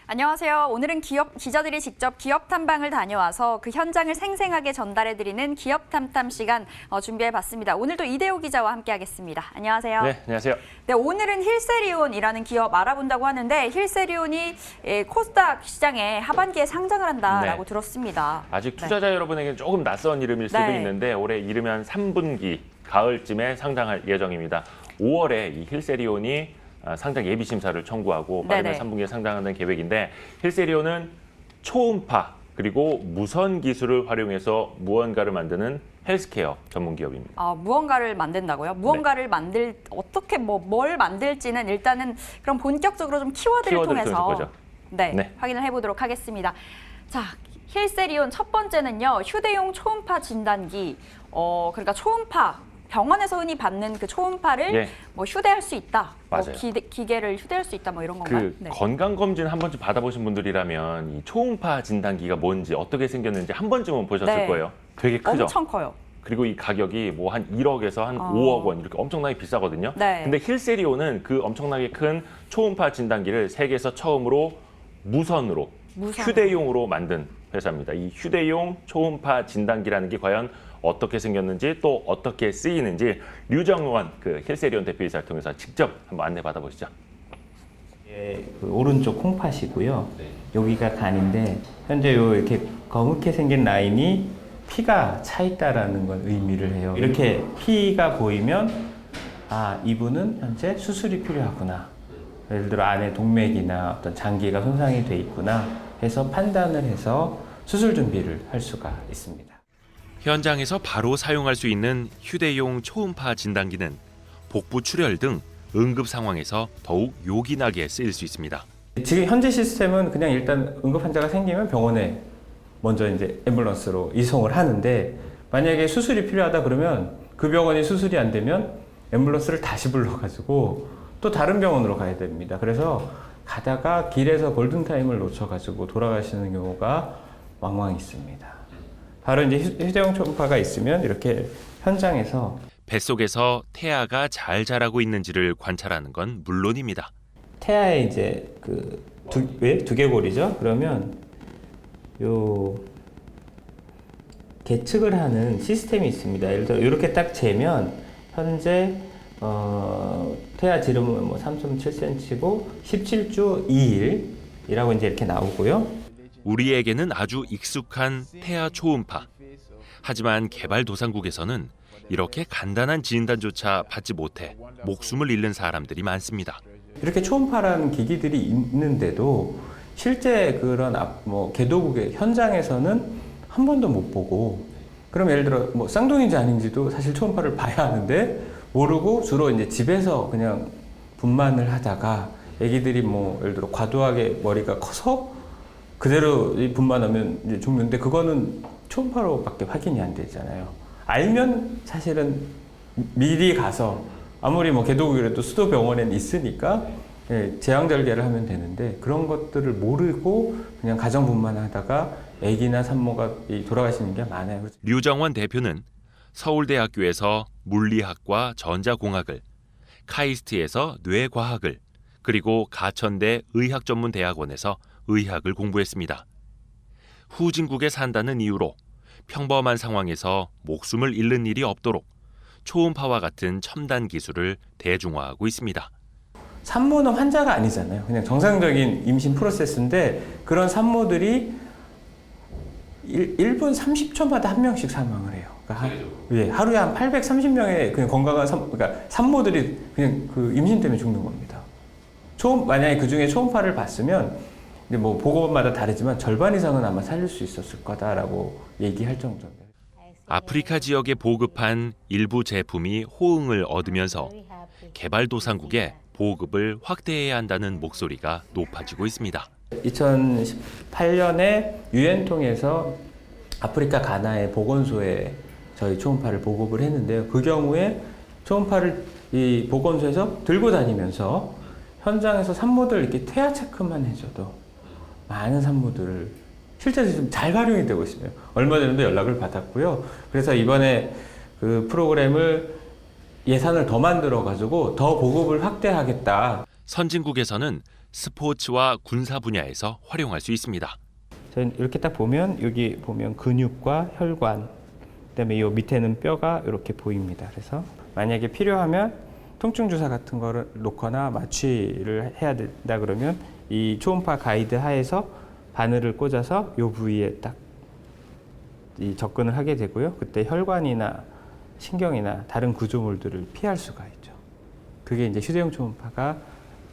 안녕하세요. 오늘은 기자들이 직접 기업 탐방을 다녀와서 그 현장을 생생하게 전달해드리는 기업 탐탐 시간 준비해봤습니다. 오늘도 이대호 기자와 함께하겠습니다. 안녕하세요. 네, 안녕하세요. 네, 오늘은 힐세리온이라는 기업 알아본다고 하는데 힐세리온이 코스닥 시장에 하반기에 상장을 한다라고 들었습니다. 아직 투자자 여러분에게는 조금 낯선 이름일 수도 있는데 올해 이르면 3분기 가을쯤에 상장할 예정입니다. 5월에 이 힐세리온이 상장 예비 심사를 청구하고 빠르면 3분기에 상장하는 계획인데 힐세리온은 초음파 그리고 무선 기술을 활용해서 무언가를 만드는 헬스케어 전문 기업입니다. 무언가를 만든다고요? 무언가를 어떻게 뭘 만들지는 일단은 그럼 본격적으로 좀 키워드를 통해서 확인을 해보도록 하겠습니다. 자, 힐세리온 첫 번째는요. 휴대용 초음파 진단기. 그러니까 초음파 병원에서 흔히 받는 그 초음파를 휴대할 수 있다. 맞아요. 기계를 휴대할 수 있다. 이런 건가요? 건강검진 한 번쯤 받아보신 분들이라면 이 초음파 진단기가 뭔지 어떻게 생겼는지 한 번쯤은 보셨을 거예요. 되게 크죠? 엄청 커요. 그리고 이 가격이 뭐 한 1억에서 한 5억 원 이렇게 엄청나게 비싸거든요. 근데 힐세리온은 그 엄청나게 큰 초음파 진단기를 세계에서 처음으로 무선으로 휴대용으로 만든 회사입니다. 이 휴대용 초음파 진단기라는 게 과연 어떻게 생겼는지 또 어떻게 쓰이는지 류정원 그 힐세리온 대표이사를 통해서 직접 한번 안내 받아보시죠. 그 오른쪽 콩팥이고요. 여기가 간인데 현재 이렇게 검게 생긴 라인이 피가 차 있다라는 건 의미를 해요. 이렇게 피가 보이면 이분은 현재 수술이 필요하구나. 예를 들어 안에 동맥이나 어떤 장기가 손상이 돼 있구나 해서 판단을 해서 수술 준비를 할 수가 있습니다. 현장에서 바로 사용할 수 있는 휴대용 초음파 진단기는 복부 출혈 등 응급 상황에서 더욱 요긴하게 쓰일 수 있습니다. 지금 현재 시스템은 그냥 일단 응급 환자가 생기면 병원에 먼저 이제 앰뷸런스로 이송을 하는데 만약에 수술이 필요하다 그러면 그 병원이 수술이 안 되면 앰뷸런스를 다시 불러가지고 또 다른 병원으로 가야 됩니다. 그래서 가다가 길에서 골든타임을 놓쳐가지고 돌아가시는 경우가 왕왕 있습니다. 바로 이제 휴대용 초음파가 있으면 이렇게 현장에서 뱃속에서 태아가 잘 자라고 있는지를 관찰하는 건 물론입니다. 태아의 이제 그 두개골이죠. 그러면 요 계측을 하는 시스템이 있습니다. 예를 들어 이렇게 딱 재면 현재 태아 지름은 3.7cm고 17주 2일이라고 이제 이렇게 나오고요. 우리에게는 아주 익숙한 태아 초음파. 하지만 개발도상국에서는 이렇게 간단한 진단조차 받지 못해 목숨을 잃는 사람들이 많습니다. 이렇게 초음파라는 기기들이 있는데도 실제 그런 개도국의 현장에서는 한 번도 못 보고, 그럼 예를 들어 쌍둥이인지 아닌지도 사실 초음파를 봐야 하는데 모르고 주로 이제 집에서 그냥 분만을 하다가 애기들이 예를 들어 과도하게 머리가 커서 그대로 분만하면 이제 죽는데 그거는 초음파로밖에 확인이 안 되잖아요. 알면 사실은 미리 가서 아무리 개도국이라도 수도 병원에는 있으니까 제왕절개를 하면 되는데 그런 것들을 모르고 그냥 가정 분만하다가 아기나 산모가 돌아가시는 게 많아요. 류정원 대표는 서울대학교에서 물리학과 전자공학을, 카이스트에서 뇌과학을, 그리고 가천대 의학전문대학원에서 의학을 공부했습니다. 후진국에 산다는 이유로 평범한 상황에서 목숨을 잃는 일이 없도록 초음파와 같은 첨단 기술을 대중화하고 있습니다. 산모는 환자가 아니잖아요. 그냥 정상적인 임신 프로세스인데 그런 산모들이 1분 30초마다 한 명씩 사망을 해요. 그러니까 하루에 한 830명의 그냥 건강한 산모들이 그냥 그 임신 때문에 죽는 겁니다. 만약에 그 중에 초음파를 봤으면 근데 보고마다 다르지만 절반 이상은 아마 살릴 수 있었을 거다라고 얘기할 정도입니다. 아프리카 지역에 보급한 일부 제품이 호응을 얻으면서 개발도상국에 보급을 확대해야 한다는 목소리가 높아지고 있습니다. 2018년에 유엔 통해서 아프리카 가나의 보건소에 저희 초음파를 보급을 했는데요. 그 경우에 초음파를 이 보건소에서 들고 다니면서 현장에서 산모들 이렇게 태아 체크만 해줘도 많은 산모들을 실제로 좀 잘 활용이 되고 있습니다. 얼마 전에도 연락을 받았고요. 그래서 이번에 그 프로그램을 예산을 더 만들어가지고 더 보급을 확대하겠다. 선진국에서는 스포츠와 군사 분야에서 활용할 수 있습니다. 저희는 이렇게 딱 보면 여기 보면 근육과 혈관, 그다음에 이 밑에는 뼈가 이렇게 보입니다. 그래서 만약에 필요하면 통증 주사 같은 거를 놓거나 마취를 해야 된다 그러면 이 초음파 가이드 하에서 바늘을 꽂아서 이 부위에 딱 이 접근을 하게 되고요. 그때 혈관이나 신경이나 다른 구조물들을 피할 수가 있죠. 그게 이제 휴대용 초음파가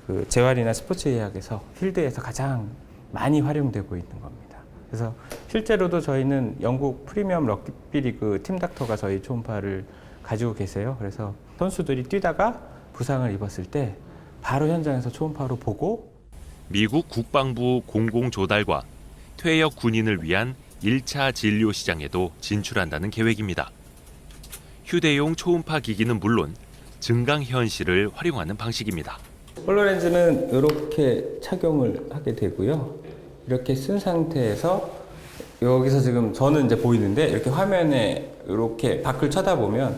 그 재활이나 스포츠 의학에서 필드에서 가장 많이 활용되고 있는 겁니다. 그래서 실제로도 저희는 영국 프리미엄 럭비 리그 팀 닥터가 저희 초음파를 가지고 계세요. 그래서 선수들이 뛰다가 부상을 입었을 때 바로 현장에서 초음파로 보고 미국 국방부 공공조달과 퇴역 군인을 위한 1차 진료 시장에도 진출한다는 계획입니다. 휴대용 초음파 기기는 물론 증강현실을 활용하는 방식입니다. 홀로렌즈는 이렇게 착용을 하게 되고요. 이렇게 쓴 상태에서 여기서 지금 저는 이제 보이는데 이렇게 화면에 이렇게 밖을 쳐다보면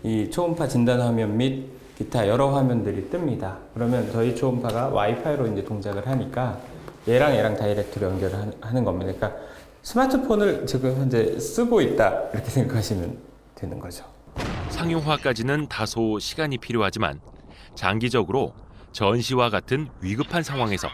이 초음파 진단 화면 및 기타 여러 화면들이 뜹니다. 그러면 저희 초음파가 와이파이로 이제 동작을 하니까 얘랑 다이렉트로 연결을 하는 겁니다. 그러니까 스마트폰을 지금 현재 쓰고 있다 이렇게 생각하시면 되는 거죠. 상용화까지는 다소 시간이 필요하지만 장기적으로 전시와 같은 위급한 상황에서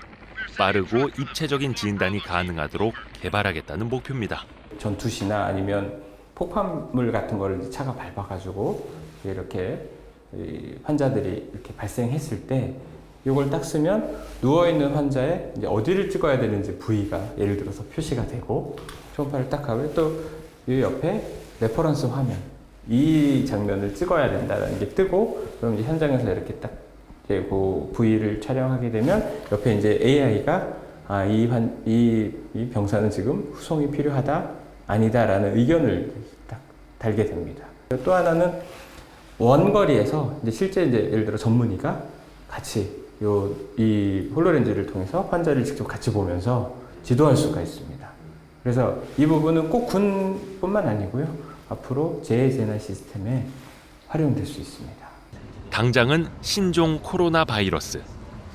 빠르고 입체적인 진단이 가능하도록 개발하겠다는 목표입니다. 전투시나 아니면 폭발물 같은 거를 차가 밟아가지고 이렇게 환자들이 이렇게 발생했을 때 이걸 딱 쓰면 누워있는 환자의 이제 어디를 찍어야 되는지 부위가 예를 들어서 표시가 되고 초음파를 딱 하고 또 이 옆에 레퍼런스 화면 이 장면을 찍어야 된다는 게 뜨고 그럼 이제 현장에서 이렇게 딱 이제 그 부위를 촬영하게 되면 옆에 이제 AI가 이 병사는 지금 후송이 필요하다 아니다라는 의견을 딱 달게 됩니다. 또 하나는 원거리에서 이제 실제 이제 예를 들어 전문의가 같이 이 홀로렌즈를 통해서 환자를 직접 같이 보면서 지도할 수가 있습니다. 그래서 이 부분은 꼭 군뿐만 아니고요. 앞으로 재해재난 시스템에 활용될 수 있습니다. 당장은 신종 코로나 바이러스,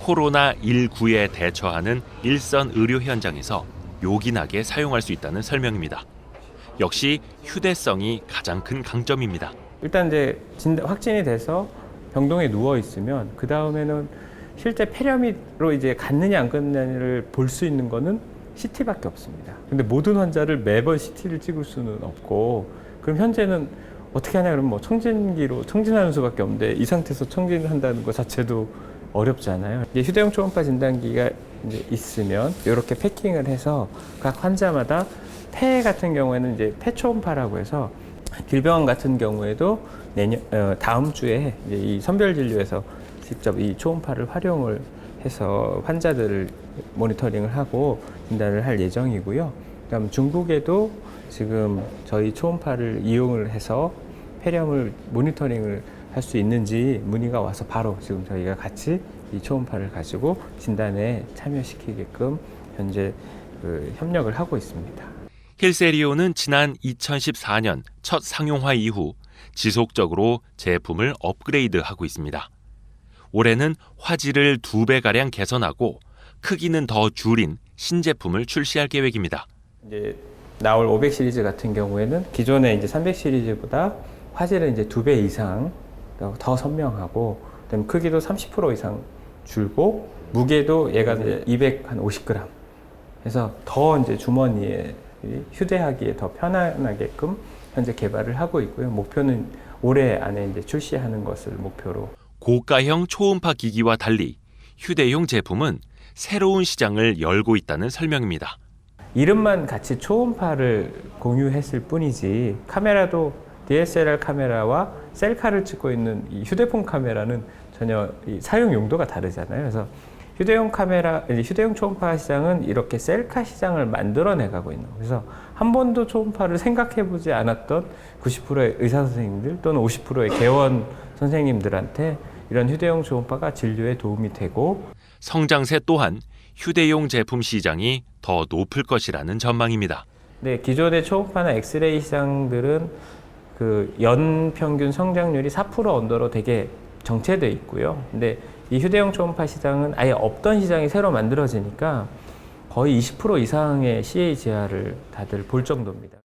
코로나19에 대처하는 일선 의료 현장에서 요긴하게 사용할 수 있다는 설명입니다. 역시 휴대성이 가장 큰 강점입니다. 일단 이제 확진이 돼서 병동에 누워 있으면 그 다음에는 실제 폐렴으로 이제 갔느냐 안 갔느냐를 볼 수 있는 거는 CT밖에 없습니다. 근데 모든 환자를 매번 CT를 찍을 수는 없고 그럼 현재는 어떻게 하냐 그러면 뭐 청진기로 청진하는 수밖에 없는데 이 상태에서 청진한다는 것 자체도 어렵잖아요. 이제 휴대용 초음파 진단기가 이제 있으면 이렇게 패킹을 해서 각 환자마다 폐 같은 경우에는 이제 폐 초음파라고 해서 길병원 같은 경우에도 다음 주에 이제 이 선별 진료에서 직접 이 초음파를 활용을 해서 환자들을 모니터링을 하고 진단을 할 예정이고요. 그다음 중국에도 지금 저희 초음파를 이용을 해서 폐렴을 모니터링을 할 수 있는지 문의가 와서 바로 지금 저희가 같이 이 초음파를 가지고 진단에 참여시키게끔 현재 협력을 하고 있습니다. 힐세리온은 지난 2014년 첫 상용화 이후 지속적으로 제품을 업그레이드하고 있습니다. 올해는 화질을 2배가량 개선하고 크기는 더 줄인 신제품을 출시할 계획입니다. 이제 나올 500 시리즈 같은 경우에는 기존의 이제 300 시리즈보다 화질은 이제 2배 이상 더 선명하고, 그다음에 크기도 30% 이상 줄고, 무게도 얘가 이제 250g 해서 더 이제 주머니에 휴대하기에 더 편안하게끔 현재 개발을 하고 있고요. 목표는 올해 안에 이제 출시하는 것을 목표로. 고가형 초음파 기기와 달리 휴대용 제품은 새로운 시장을 열고 있다는 설명입니다. 이름만 같이 초음파를 공유했을 뿐이지 카메라도 DSLR 카메라와 셀카를 찍고 있는 이 휴대폰 카메라는 전혀 이 사용 용도가 다르잖아요. 그래서 휴대용 초음파 시장은 이렇게 셀카 시장을 만들어내가고 있는 거예요. 그래서 한 번도 초음파를 생각해보지 않았던 90%의 의사 선생님들 또는 50%의 개원 선생님들한테 이런 휴대용 초음파가 진료에 도움이 되고, 성장세 또한 휴대용 제품 시장이 더 높을 것이라는 전망입니다. 네, 기존의 초음파나 엑스레이 시장들은 그 연 평균 성장률이 4% 언더로 되게 정체돼 있고요. 근데 이 휴대용 초음파 시장은 아예 없던 시장이 새로 만들어지니까 거의 20% 이상의 CAGR을 다들 볼 정도입니다.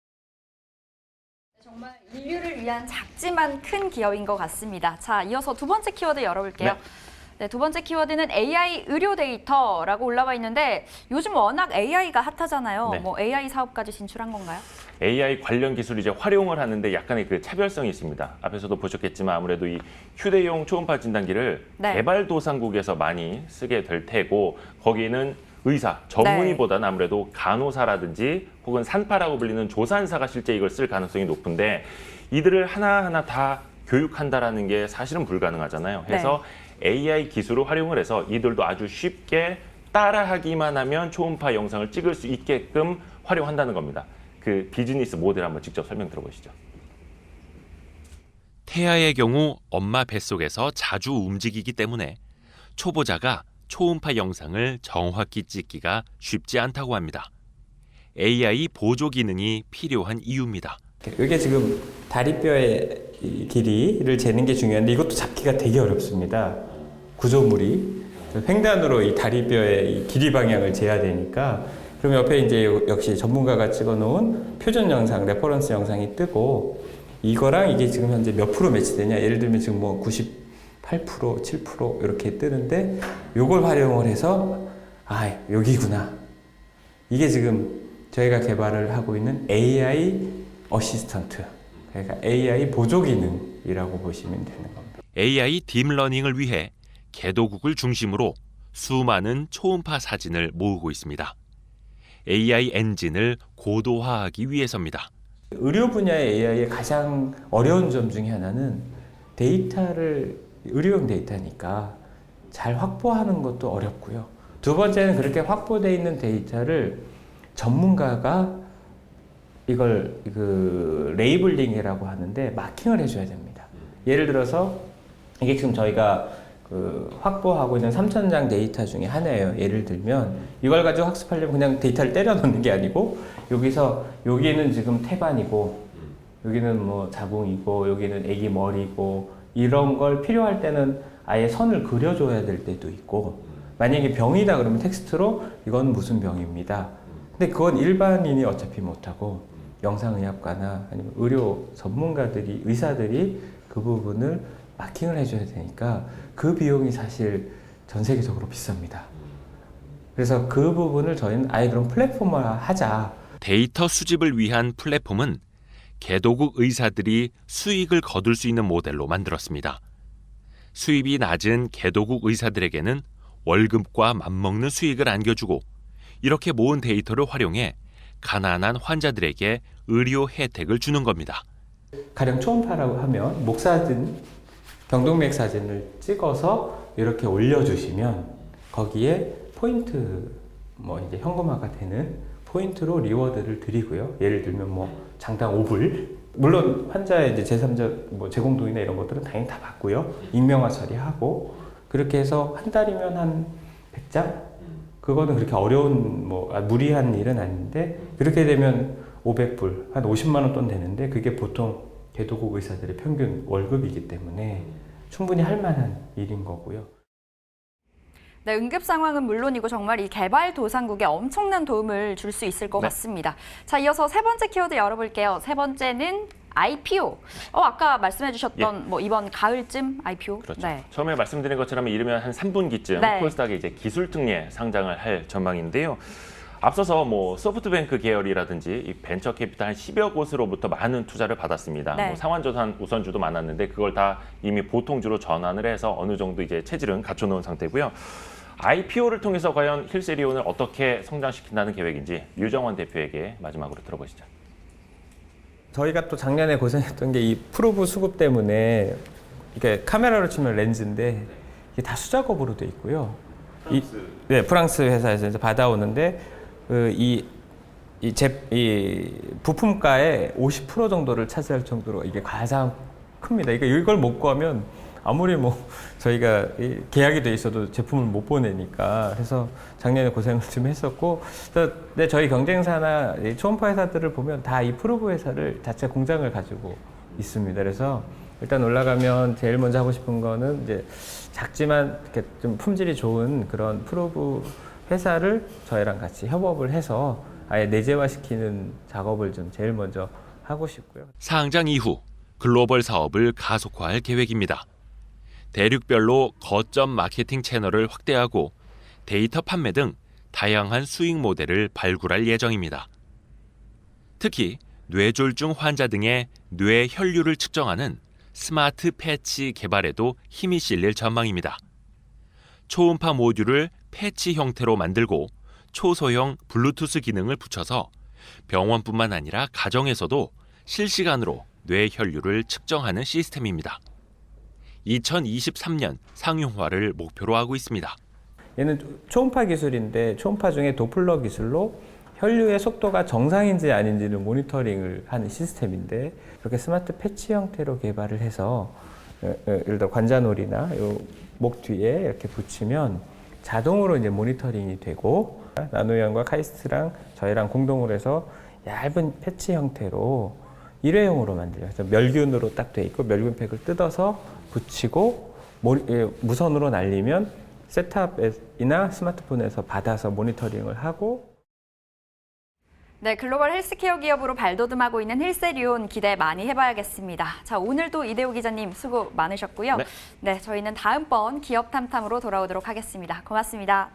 정말 인류를 위한 작지만 큰 기업인 것 같습니다. 자, 이어서 두 번째 키워드 열어볼게요. 네, 두 번째 키워드는 AI 의료 데이터라고 올라와 있는데 요즘 워낙 AI가 핫하잖아요. 네. 뭐 AI 사업까지 진출한 건가요? AI 관련 기술을 이제 활용을 하는데 약간의 그 차별성이 있습니다. 앞에서도 보셨겠지만 아무래도 이 휴대용 초음파 진단기를 네. 개발도상국에서 많이 쓰게 될 테고 거기는 의사, 전문의보다는 아무래도 간호사라든지 혹은 산파라고 불리는 조산사가 실제 이걸 쓸 가능성이 높은데 이들을 하나하나 다 교육한다라는 게 사실은 불가능하잖아요. 그래서 AI 기술을 활용을 해서 이들도 아주 쉽게 따라하기만 하면 초음파 영상을 찍을 수 있게끔 활용한다는 겁니다. 그 비즈니스 모델 한번 직접 설명 들어보시죠. 태아의 경우 엄마 뱃속에서 자주 움직이기 때문에 초보자가 초음파 영상을 정확히 찍기가 쉽지 않다고 합니다. AI 보조 기능이 필요한 이유입니다. 이게 지금 다리뼈의 이 길이를 재는 게 중요한데 이것도 잡기가 되게 어렵습니다. 구조물이 횡단으로 이 다리뼈의 이 길이 방향을 재야 되니까 그럼 옆에 이제 역시 전문가가 찍어놓은 표준 영상, 레퍼런스 영상이 뜨고 이거랑 이게 지금 현재 몇 프로 매치되냐? 예를 들면 지금 뭐 98%, 7% 이렇게 뜨는데 이걸 활용을 해서 아 여기구나. 이게 지금 저희가 개발을 하고 있는 AI 어시스턴트, 그러니까 AI 보조 기능이라고 보시면 되는 겁니다. AI 딥러닝을 위해 개도국을 중심으로 수많은 초음파 사진을 모으고 있습니다. AI 엔진을 고도화하기 위해서입니다. 의료 분야의 AI의 가장 어려운 점 중에 하나는 데이터를 의료용 데이터니까 잘 확보하는 것도 어렵고요. 두 번째는 그렇게 확보되어 있는 데이터를 전문가가 이걸 그 레이블링이라고 하는데 마킹을 해줘야 됩니다. 예를 들어서 이게 지금 저희가 그 확보하고 있는 3,000장 데이터 중에 하나예요. 예를 들면 이걸 가지고 학습하려면 그냥 데이터를 때려 넣는 게 아니고 여기서 여기는 지금 태반이고 여기는 뭐 자궁이고 여기는 아기 머리고 이런 걸 필요할 때는 아예 선을 그려줘야 될 때도 있고 만약에 병이다 그러면 텍스트로 이건 무슨 병입니다. 근데 그건 일반인이 어차피 못하고 영상의학과나 아니면 의료 전문가들이 의사들이 그 부분을 마킹을 해줘야 되니까 그 비용이 사실 전 세계적으로 비쌉니다. 그래서 그 부분을 저희는 아예 그런 플랫폼화 하자. 데이터 수집을 위한 플랫폼은 개도국 의사들이 수익을 거둘 수 있는 모델로 만들었습니다. 수입이 낮은 개도국 의사들에게는 월급과 맞먹는 수익을 안겨주고 이렇게 모은 데이터를 활용해 가난한 환자들에게 의료 혜택을 주는 겁니다. 가령 초음파라고 하면 목 사진, 경동맥 사진을 찍어서 이렇게 올려주시면 거기에 포인트, 뭐 이제 현금화가 되는 포인트로 리워드를 드리고요. 예를 들면 뭐 장당 5불. 물론 환자의 이제 제3자 뭐 제공동의나 이런 것들은 당연히 다 받고요. 익명화 처리하고 그렇게 해서 한 달이면 한 100장? 그거는 그렇게 어려운 뭐 무리한 일은 아닌데 그렇게 되면 500불, 한 50만 원 돈 되는데 그게 보통 개도국 의사들의 평균 월급이기 때문에 충분히 할 만한 일인 거고요. 네, 응급 상황은 물론이고 정말 이 개발도상국에 엄청난 도움을 줄 수 있을 것 같습니다. 자, 이어서 세 번째 키워드 열어볼게요. 세 번째는 IPO. 아까 말씀해 주셨던 뭐 이번 가을쯤 IPO. 그렇죠. 네. 처음에 말씀드린 것처럼 이르면 한 3분기쯤 코스닥에 이제 기술 특례 상장을 할 전망인데요. 앞서서 뭐 소프트뱅크 계열이라든지 이 벤처 캐피탈 한 10여 곳으로부터 많은 투자를 받았습니다. 뭐 상환조산 우선주도 많았는데 그걸 다 이미 보통주로 전환을 해서 어느 정도 이제 체질은 갖춰놓은 상태고요. IPO를 통해서 과연 힐세리온을 어떻게 성장시킨다는 계획인지 류정원 대표에게 마지막으로 들어보시죠. 저희가 또 작년에 고생했던 게 이 프로브 수급 때문에 이게 카메라로 치면 렌즈인데 이게 다 수작업으로 돼 있고요. 프랑스 회사에서 이제 받아오는데 이 부품가의 50% 정도를 차지할 정도로 이게 가장 큽니다. 이걸 못 구하면 아무리 뭐 저희가 계약이 돼 있어도 제품을 못 보내니까 그래서 작년에 고생을 좀 했었고 근데 저희 경쟁사나 초음파 회사들을 보면 다 이 프로브 회사를 자체 공장을 가지고 있습니다. 그래서 일단 올라가면 제일 먼저 하고 싶은 거는 이제 작지만 이렇게 좀 품질이 좋은 그런 프로브 회사를 저희랑 같이 협업을 해서 아예 내재화시키는 작업을 좀 제일 먼저 하고 싶고요. 상장 이후 글로벌 사업을 가속화할 계획입니다. 대륙별로 거점 마케팅 채널을 확대하고 데이터 판매 등 다양한 수익 모델을 발굴할 예정입니다. 특히 뇌졸중 환자 등의 뇌 혈류를 측정하는 스마트 패치 개발에도 힘이 실릴 전망입니다. 초음파 모듈을 패치 형태로 만들고 초소형 블루투스 기능을 붙여서 병원뿐만 아니라 가정에서도 실시간으로 뇌 혈류를 측정하는 시스템입니다. 2023년 상용화를 목표로 하고 있습니다. 얘는 초음파 기술인데 초음파 중에 도플러 기술로 혈류의 속도가 정상인지 아닌지를 모니터링을 하는 시스템인데 그렇게 스마트 패치 형태로 개발을 해서 예를 들어 관자놀이나 목 뒤에 이렇게 붙이면 자동으로 이제 모니터링이 되고 나노이온과 카이스트랑 저희랑 공동으로 해서 얇은 패치 형태로 일회용으로 만들어요. 그래서 멸균으로 딱 돼 있고 멸균팩을 뜯어서 붙이고 무선으로 날리면 셋탑이나 스마트폰에서 받아서 모니터링을 하고. 네, 글로벌 헬스케어 기업으로 발돋움하고 있는 힐세리온 기대 많이 해봐야겠습니다. 자, 오늘도 이대호 기자님 수고 많으셨고요. 네, 저희는 다음번 기업 탐탐으로 돌아오도록 하겠습니다. 고맙습니다.